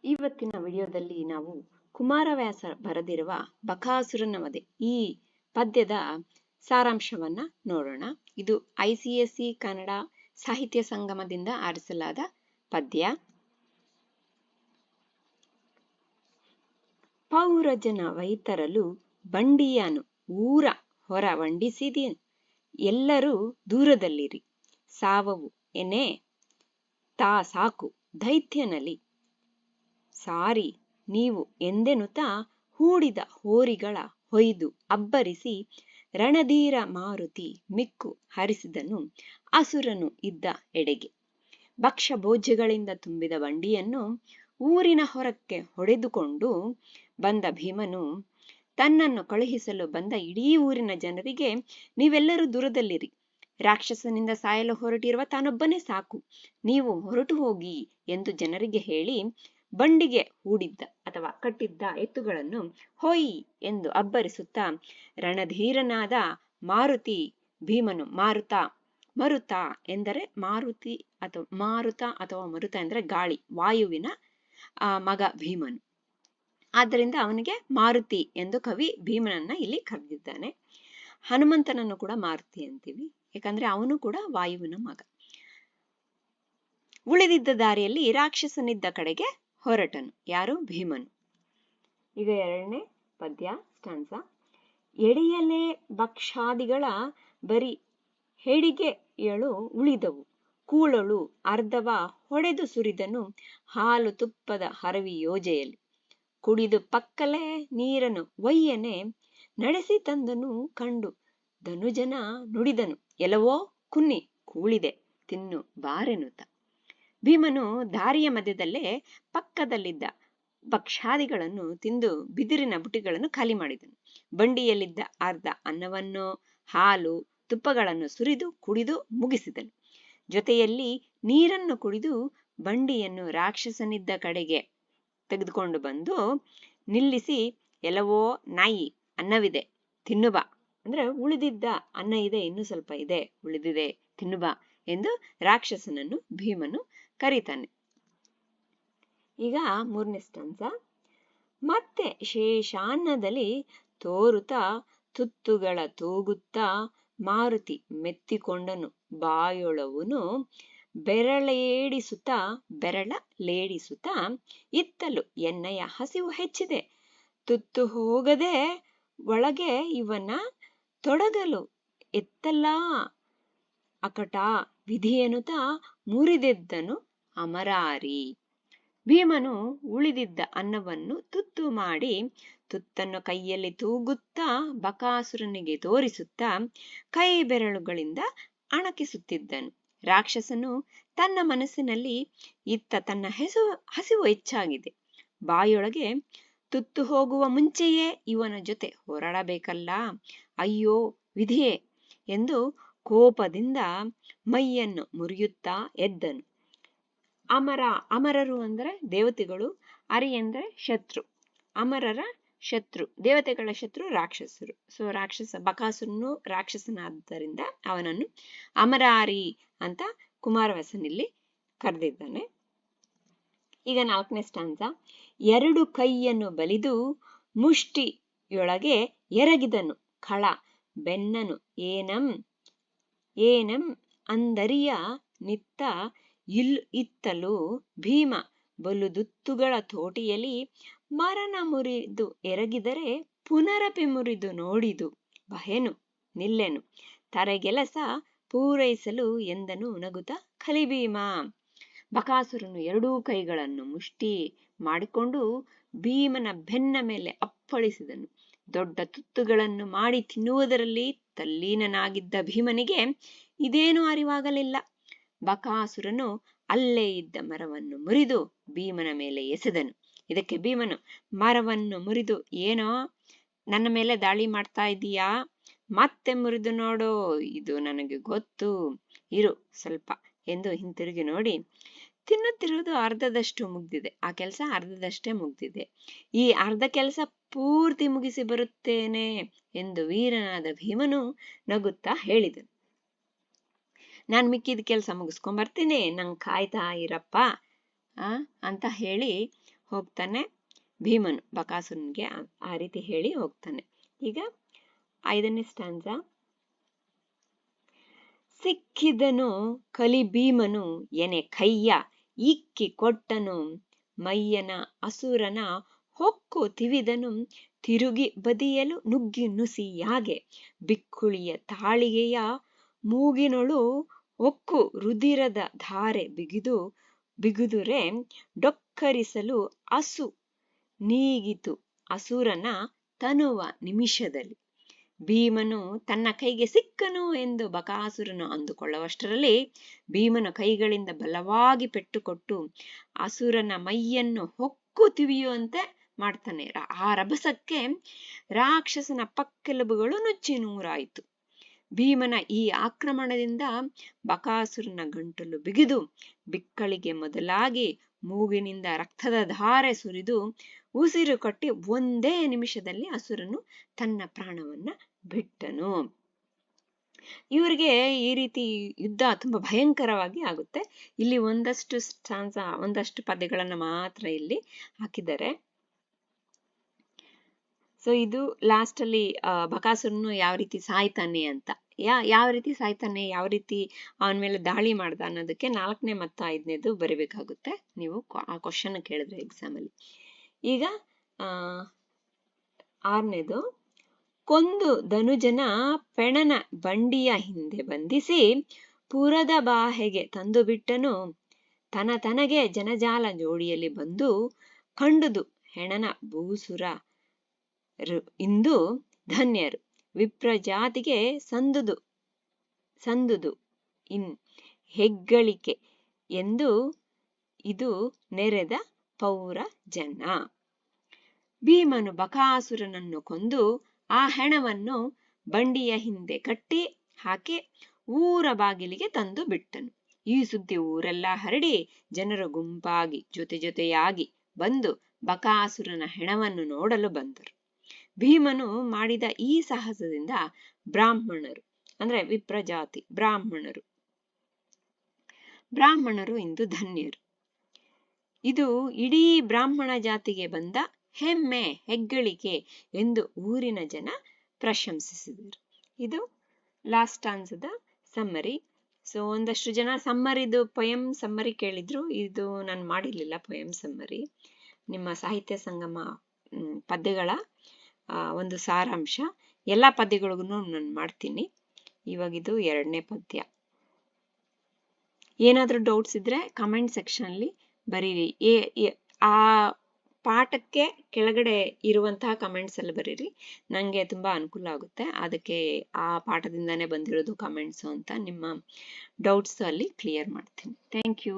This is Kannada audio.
ಇವತ್ತಿನ ವಿಡಿಯೋದಲ್ಲಿ ನಾವು ಕುಮಾರವ್ಯಾಸ ಬರೆದಿರುವ ಬಕಾಸುರನ ವಧೆ ಈ ಪದ್ಯದ ಸಾರಾಂಶವನ್ನ ನೋಡೋಣ. ಇದು ICSE ಕನ್ನಡ ಸಾಹಿತ್ಯ ಸಂಗಮದಿಂದ ಆರಿಸಲಾದ ಪದ್ಯ. ಪೌರಜನ ವೈತರಲು ಬಂಡಿಯನು ಊರ ಹೊರ ವಂಡಿಸಿದಿ, ಎಲ್ಲರೂ ದೂರದಲ್ಲಿರಿ ಸಾವವು ಎನೆ ತಾ ಸಾಕು ದೈತ್ಯನಲಿ ಸಾರಿ ನೀವು ಎಂದೆನುತ ಹೂಡಿದ ಹೋರಿಗಳ ಹೊಯ್ದು ಅಬ್ಬರಿಸಿ ರಣಧೀರ ಮಾರುತಿ ಮಿಕ್ಕು ಹರಿಸಿದನು ಅಸುರನು ಇದ್ದ ಎಡೆಗೆ. ಭಕ್ಷ ಭೋಜ್ಯಗಳಿಂದ ತುಂಬಿದ ಬಂಡಿಯನ್ನು ಊರಿನ ಹೊರಕ್ಕೆ ಹೊಡೆದುಕೊಂಡು ಬಂದ ಭೀಮನು ತನ್ನನ್ನು ಕಳುಹಿಸಲು ಬಂದ ಇಡೀ ಊರಿನ ಜನರಿಗೆ, ನೀವೆಲ್ಲರೂ ದೂರದಲ್ಲಿರಿ, ರಾಕ್ಷಸನಿಂದ ಸಾಯಲು ಹೊರಟಿರುವ ತಾನೊಬ್ಬನೇ ಸಾಕು, ನೀವು ಹೊರಟು ಹೋಗಿ ಎಂದು ಜನರಿಗೆ ಹೇಳಿ ಬಂಡಿಗೆ ಹೂಡಿದ್ದ ಅಥವಾ ಕಟ್ಟಿದ್ದ ಎತ್ತುಗಳನ್ನು ಹೊಯ್ ಎಂದು ಅಬ್ಬರಿಸುತ್ತಾ ರಣಧೀರನಾದ ಮಾರುತಿ ಭೀಮನು ಮರುತ ಎಂದರೆ ಮಾರುತಿ ಅಥವಾ ಮರುತ ಎಂದರೆ ಗಾಳಿ, ವಾಯುವಿನ ಮಗ ಭೀಮನು. ಆದ್ದರಿಂದ ಅವನಿಗೆ ಮಾರುತಿ ಎಂದು ಕವಿ ಭೀಮನನ್ನ ಇಲ್ಲಿ ಕರೆದಿದ್ದಾನೆ. ಹನುಮಂತನನ್ನು ಕೂಡ ಮಾರುತಿ ಅಂತೀವಿ, ಯಾಕಂದ್ರೆ ಅವನು ಕೂಡ ವಾಯುವಿನ ಮಗ. ಉಳಿದಿದ್ದ ದಾರಿಯಲ್ಲಿ ರಾಕ್ಷಸನಿದ್ದ ಕಡೆಗೆ ಹೊರಟನು. ಯಾರು? ಭೀಮನು. ಈಗ ಎರಡನೇ ಪದ್ಯ ಸ್ಟಾನ್ಸ. ಎಡೆಯಲೆ ಭಕ್ಷಾದಿಗಳ ಬರಿ ಹೆಡಿಗೆಯಳು ಉಳಿದವು, ಕೂಳಳು ಅರ್ಧವ ಹೊಡೆದು ಸುರಿದನು ಹಾಲು ತುಪ್ಪದ ಹರವಿ ಯೋಜೆಯಲ್ಲಿ, ಕುಡಿದು ಪಕ್ಕಲೆ ನೀರನ್ನು ಒಯ್ಯನೆ ನಡೆಸಿ ತಂದನು ಕಂಡು ಧನುಜನ ನುಡಿದನು, ಎಲವೋ ಕುನ್ನಿ ಕೂಳಿದೆ ತಿನ್ನು ಬಾರೆನುತ. ಭೀಮನು ದಾರಿಯ ಮಧ್ಯದಲ್ಲೇ ಪಕ್ಕದಲ್ಲಿದ್ದ ಭಕ್ಷಾದಿಗಳನ್ನು ತಿಂದು ಬಿದಿರಿನ ಬುಟ್ಟಿಗಳನ್ನು ಖಾಲಿ ಮಾಡಿದನು. ಬಂಡಿಯಲ್ಲಿದ್ದ ಅರ್ಧ ಅನ್ನವನ್ನು ಹಾಲು ತುಪ್ಪಗಳನ್ನು ಸುರಿದು ಕುಡಿದು ಮುಗಿಸಿದನು. ಜೊತೆಯಲ್ಲಿ ನೀರನ್ನು ಕುಡಿದು ಬಂಡಿಯನ್ನು ರಾಕ್ಷಸನಿದ್ದ ಕಡೆಗೆ ತೆಗೆದುಕೊಂಡು ಬಂದು ನಿಲ್ಲಿಸಿ, ಎಲವೋ ನಾಯಿ ಅನ್ನವಿದೆ ತಿನ್ನುವ, ಅಂದ್ರೆ ಉಳಿದಿದ್ದ ಅನ್ನ ಇದೆ, ಇನ್ನೂ ಸ್ವಲ್ಪ ಇದೆ ಉಳಿದಿದೆ ತಿನ್ನುವ ಎಂದು ರಾಕ್ಷಸನನ್ನು ಭೀಮನು ಕರೀತಾನೆ. ಈಗ ಮೂರನೇ ಸ್ಟಾನ್ಸ. ಮತ್ತೆ ಶೇಷಾನ್ನದಲ್ಲಿ ತೋರುತ್ತಾ ತುತ್ತುಗಳ ತೂಗುತ್ತಾ ಮಾರುತಿ ಮೆತ್ತಿಕೊಂಡನು ಬಾಯೊಳವುನು ಬೆರಳೇಡಿಸುತ್ತಾ ಇತ್ತಲು ಎಣ್ಣೆಯ ಹಸಿವು ಹೆಚ್ಚಿದೆ, ತುತ್ತು ಹೋಗದೆ ಒಳಗೆ ಇವನ ತೊಡಗಲು ಎತ್ತಲ್ಲ ಅಕಟ ವಿಧಿಯನುತ ಮುರಿದೆದ್ದನು ಅಮರಾರಿ. ಭೀಮನು ಉಳಿದಿದ್ದ ಅನ್ನವನ್ನು ತುತ್ತು ಮಾಡಿ ತುತ್ತನ್ನು ಕೈಯಲ್ಲಿ ತೂಗುತ್ತಾ ಬಕಾಸುರನಿಗೆ ತೋರಿಸುತ್ತಾ ಕೈ ಬೆರಳುಗಳಿಂದ ಅಣಕಿಸುತ್ತಿದ್ದನು. ರಾಕ್ಷಸನು ತನ್ನ ಮನಸ್ಸಿನಲ್ಲಿ ಇತ್ತ ತನ್ನ ಹಸಿವು ಹೆಚ್ಚಾಗಿದೆ, ಬಾಯೊಳಗೆ ತುತ್ತು ಹೋಗುವ ಮುಂಚೆಯೇ ಇವನ ಜೊತೆ ಹೋರಾಡಬೇಕಲ್ಲ, ಅಯ್ಯೋ ವಿಧಿಯೇ ಎಂದು ಕೋಪದಿಂದ ಮೈಯನ್ನು ಮುರಿಯುತ್ತಾ ಎದ್ದನು. ಅಮರರು ಅಂದ್ರೆ ದೇವತೆಗಳು, ಅರಿ ಅಂದ್ರೆ ಶತ್ರು. ಅಮರರ ಶತ್ರು, ದೇವತೆಗಳ ಶತ್ರು ರಾಕ್ಷಸರು. ಸೊ ಬಕಾಸುರನು ರಾಕ್ಷಸನಾದ್ದರಿಂದ ಅವನನ್ನು ಅಮರಾರಿ ಅಂತ ಕುಮಾರವ್ಯಾಸನಿಲ್ಲಿ ಕರೆದಿದ್ದಾನೆ. ಈಗ ನಾಲ್ಕನೇ ಸ್ಟಾನ್ಸ. ಎರಡು ಕೈಯನ್ನು ಬಲಿದು ಮುಷ್ಟಿಯೊಳಗೆ ಎರಗಿದನು ಖಳ ಬೆನ್ನನು ಏನಂ ಅಂದರಿಯ ನಿತ್ತ ಇತ್ತಲು ಭೀಮ ಬಲುದುತ್ತುಗಳ ತೋಟಿಯಲ್ಲಿ ಮರನ ಮುರಿದು ಎರಗಿದರೆ ಪುನರಪಿ ಮುರಿದು ನೋಡಿದು ಬಹೆನು ನಿಲ್ಲೆನು ತರೆಗೆಲಸ ಪೂರೈಸಲು ಎಂದನು ನಗುತ್ತ ಕಲಿಭೀಮ. ಬಕಾಸುರನು ಎರಡೂ ಕೈಗಳನ್ನು ಮುಷ್ಟಿ ಮಾಡಿಕೊಂಡು ಭೀಮನ ಬೆನ್ನ ಮೇಲೆ ಅಪ್ಪಳಿಸಿದನು. ದೊಡ್ಡ ತುತ್ತುಗಳನ್ನು ಮಾಡಿ ತಿನ್ನುವುದರಲ್ಲಿ ತಲ್ಲೀನನಾಗಿದ್ದ ಭೀಮನಿಗೆ ಇದೇನೂ ಅರಿವಾಗಲಿಲ್ಲ. ಬಕಾಸುರನು ಅಲ್ಲೇ ಇದ್ದ ಮರವನ್ನು ಮುರಿದು ಭೀಮನ ಮೇಲೆ ಎಸೆದನು. ಇದಕ್ಕೆ ಭೀಮನು, ಮರವನ್ನು ಮುರಿದು ಏನೋ ನನ್ನ ಮೇಲೆ ದಾಳಿ ಮಾಡ್ತಾ ಇದೀಯಾ, ಮತ್ತೆ ಮುರಿದು ನೋಡೋ, ಇದು ನನಗೆ ಗೊತ್ತು, ಇರು ಸ್ವಲ್ಪ ಎಂದು ಹಿಂತಿರುಗಿ ನೋಡಿ, ತಿನ್ನುತ್ತಿರುವುದು ಅರ್ಧದಷ್ಟು ಮುಗ್ದಿದೆ, ಆ ಕೆಲಸ ಅರ್ಧದಷ್ಟೇ ಮುಗ್ದಿದೆ, ಈ ಅರ್ಧ ಕೆಲಸ ಪೂರ್ತಿ ಮುಗಿಸಿ ಬರುತ್ತೇನೆ ಎಂದು ವೀರನಾದ ಭೀಮನು ನಗುತ್ತಾ ಹೇಳಿದನು. ನಾನು ಮಿಕ್ಕಿದ ಕೆಲಸ ಮುಗಿಸ್ಕೊಂಡ್ ಬರ್ತೀನಿ, ನಂಗೆ ಕಾಯ್ತಾ ಇರಪ್ಪ ಅಂತ ಹೇಳಿ ಹೋಗ್ತಾನೆ ಭೀಮನು ಬಕಾಸುರನಿಗೆ ಆ ರೀತಿ ಹೇಳಿ ಹೋಗ್ತಾನೆ. ಈಗ 5ನೇ ಸ್ಟಾಂಜ. ಸಿಕ್ಕಿದನು ಕಲಿ ಭೀಮನು ಎನೆ ಕೈಯ ಇಕ್ಕಿ ಕೊಟ್ಟನು ಮಯ್ಯನ ಅಸುರನ ಹೊಕ್ಕು ತಿವಿದನು ತಿರುಗಿ ಬದಿಯಲು ನುಗ್ಗಿ ನುಸಿಯಾಗೆ ಬಿಕ್ಕುಳಿಯ ತಾಳಿಗೆಯ ಮೂಗಿನೊಳು ಹೊಕ್ಕು ರುದಿರದ ಧಾರೆ ಬಿಗುದುರೆ ಡೊಕ್ಕರಿಸಲು ಅಸು ನೀಗಿತು ಅಸುರನ ತನುವ ನಿಮಿಷದಲ್ಲಿ. ಭೀಮನು ತನ್ನ ಕೈಗೆ ಸಿಕ್ಕನು ಎಂದು ಬಕಾಸುರನು ಅಂದುಕೊಳ್ಳುವಷ್ಟರಲ್ಲಿ ಭೀಮನ ಕೈಗಳಿಂದ ಬಲವಾಗಿ ಪೆಟ್ಟುಕೊಟ್ಟು ಅಸುರನ ಮೈಯನ್ನು ಹೊಕ್ಕು ತಿವಿಯುವಂತೆ ಮಾಡ್ತಾನೆ. ಆ ರಭಸಕ್ಕೆ ರಾಕ್ಷಸನ ಪಕ್ಕೆಲುಬುಗಳು ನುಚ್ಚಿ ನೂರಾಯಿತು. ಭೀಮನ ಈ ಆಕ್ರಮಣದಿಂದ ಬಕಾಸುರನ ಗಂಟಲು ಬಿಗಿದು ಬಿಕ್ಕಳಿಗೆ ಮೊದಲಾಗಿ ಮೂಗಿನಿಂದ ರಕ್ತದ ಧಾರೆ ಸುರಿದು ಉಸಿರು ಕಟ್ಟಿ ಒಂದೇ ನಿಮಿಷದಲ್ಲಿ ಅಸುರನು ತನ್ನ ಪ್ರಾಣವನ್ನ ಬಿಟ್ಟನು. ಇವರಿಗೆ ಈ ರೀತಿ ಯುದ್ಧ ತುಂಬಾ ಭಯಂಕರವಾಗಿ ಆಗುತ್ತೆ. ಇಲ್ಲಿ ಒಂದಷ್ಟು ಪದ್ಯಗಳನ್ನ ಮಾತ್ರ ಇಲ್ಲಿ ಹಾಕಿದ್ದಾರೆ. ಸೊ ಇದು ಲಾಸ್ಟ್ ಅಲ್ಲಿ ಬಕಾಸುರನು ಯಾವ ರೀತಿ ಸಾಯ್ತಾನೆ ಅಂತ, ಯಾವ ರೀತಿ ಸಾಯ್ತಾನೆ, ಯಾವ ರೀತಿ ಅವನ ಮೇಲೆ ದಾಳಿ ಮಾಡ್ದ ಅನ್ನೋದಕ್ಕೆ 4ನೇ ಮತ್ತು 5ನೇದು ಬರಿಬೇಕಾಗುತ್ತೆ ನೀವು ಆ ಕ್ವಶನ್ ಕೇಳಿದ್ರೆ ಎಕ್ಸಾಮ್ ಅಲ್ಲಿ. ಈಗ 6ನೇದು, ಕೊಂದು ಧನುಜನ ಪೆಣನ ಬಂಡಿಯ ಹಿಂದೆ ಬಂಧಿಸಿ ಪುರದ ಬಾಹೆಗೆ ತಂದು ಬಿಟ್ಟನು ತನಗೆ ಜನಜಾಲ ಜೋಡಿಯಲ್ಲಿ ಬಂದು ಕಂಡುದು ಹೆಣನ ಭೂಸುರ ಇಂದು ಧನ್ಯರು ವಿಪ್ರಜಾತಿಗೆ ಸಂದುದು ಇನ್ ಹೆಗ್ಗಳಿಕೆ ಎಂದು ಇದು ನೆರೆದ ಪೌರ ಜನ. ಭೀಮನು ಬಕಾಸುರನನ್ನು ಕೊಂದು ಆ ಹೆಣವನ್ನು ಬಂಡಿಯ ಹಿಂದೆ ಕಟ್ಟಿ ಹಾಕಿ ಊರ ಬಾಗಿಲಿಗೆ ತಂದು ಬಿಟ್ಟನು. ಈ ಸುದ್ದಿ ಊರೆಲ್ಲ ಹರಡಿ ಜನರು ಗುಂಪಾಗಿ ಜೊತೆಯಾಗಿ ಬಂದು ಬಕಾಸುರನ ಹೆಣವನ್ನು ನೋಡಲು ಬಂದರು. ಭೀಮನು ಮಾಡಿದ ಈ ಸಾಹಸದಿಂದ ಬ್ರಾಹ್ಮಣರು ಅಂದ್ರೆ ವಿಪ್ರಜಾತಿ ಬ್ರಾಹ್ಮಣರು ಇಂದು ಧನ್ಯರು. ಇದು ಇಡೀ ಬ್ರಾಹ್ಮಣ ಜಾತಿಗೆ ಬಂದ ಹೆಗ್ಗಳಿಕೆ ಎಂದು ಊರಿನ ಜನ ಪ್ರಶಂಸಿಸಿದರು. ಇದು ಲಾಸ್ಟ್ ಸ್ಟಾನ್ಸದ ಸಮ್ಮರಿ. ಸೊ ಒಂದಷ್ಟು ಜನ ಸಮ್ಮರಿದು ಪೊಯಮ್ ಸಮ್ಮರಿ ಕೇಳಿದ್ರು. ಇದು ನಾನು ಮಾಡಿರ್ಲಿಲ್ಲ ಪೊಯಮ್ ಸಮ್ಮರಿ. ನಿಮ್ಮ ಸಾಹಿತ್ಯ ಸಂಗಮ ಪದ್ಯಗಳ ಒಂದು ಸಾರಾಂಶ ಎಲ್ಲ ಪದ್ಯಗಳಿಗೂ ನಾನು ಮಾಡ್ತೀನಿ. ಇವಾಗಿದು 2ನೇ ಪದ್ಯ. ಏನಾದ್ರೂ ಡೌಟ್ಸ್ ಇದ್ರೆ ಕಮೆಂಟ್ ಸೆಕ್ಷನ್ ಅಲ್ಲಿ ಬರೀರಿ. ಆ ಪಾಠಕ್ಕೆ ಕೆಳಗಡೆ ಇರುವಂತಹ ಕಮೆಂಟ್ಸ್ ಅಲ್ಲಿ ಬರೀರಿ, ನಂಗೆ ತುಂಬಾ ಅನುಕೂಲ ಆಗುತ್ತೆ. ಅದಕ್ಕೆ ಆ ಪಾಠದಿಂದಾನೇ ಬಂದಿರೋದು ಕಮೆಂಟ್ಸ್ ಅಂತ ನಿಮ್ಮ ಡೌಟ್ಸ್ ಅಲ್ಲಿ ಕ್ಲಿಯರ್ ಮಾಡ್ತೀನಿ. Thank you.